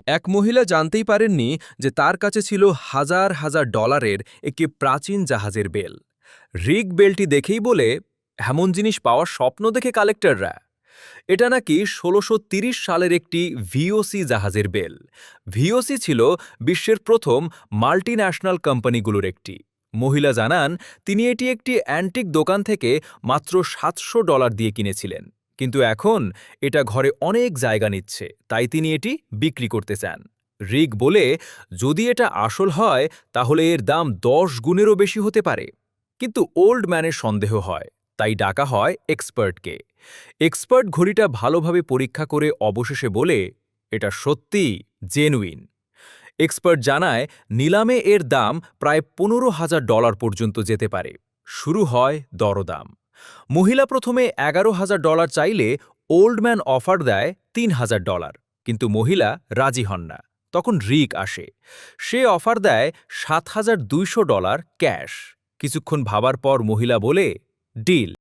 এক মহিলা জানতেই পারেননি যে তার কাছে ছিল হাজার হাজার ডলারের একটি প্রাচীন জাহাজের বেল। রিগ বেলটি দেখেই বলে, এমন জিনিস পাওয়ার স্বপ্ন দেখে কালেক্টররা। এটা নাকি ১৬৩০ সালের একটি ভিওসি জাহাজের বেল। ভিওসি ছিল বিশ্বের প্রথম মাল্টিন্যাশনাল কোম্পানিগুলোর একটি। মহিলা জানান, তিনি এটি একটি অ্যান্টিক দোকান থেকে মাত্র $৭০০ দিয়ে কিনেছিলেন, কিন্তু এখন এটা ঘরে অনেক জায়গা নিচ্ছে, তাই তিনি এটি বিক্রি করতে চান। রিক বলে, যদি এটা আসল হয় তাহলে এর দাম ১০ গুণেরও বেশি হতে পারে। কিন্তু ওল্ড ম্যানের সন্দেহ হয়, তাই ডাকা হয় এক্সপার্টকে। এক্সপার্ট ঘড়িটা ভালোভাবে পরীক্ষা করে অবশেষে বলে, এটা সত্যি জেনুইন। এক্সপার্ট জানায়, নিলামে এর দাম প্রায় $১৫,০০০ পর্যন্ত যেতে পারে। শুরু হয় দরদাম। মহিলা প্রথমে $১১,০০০ চাইলে ওল্ড ম্যান অফার দেয় $৩,০০০, কিন্তু মহিলা রাজি হন না। তখন রিক আসে। সে অফার দেয় $৭,২০০ ক্যাশ। কিছুক্ষণ ভাবার পর মহিলা বলে, ডিল।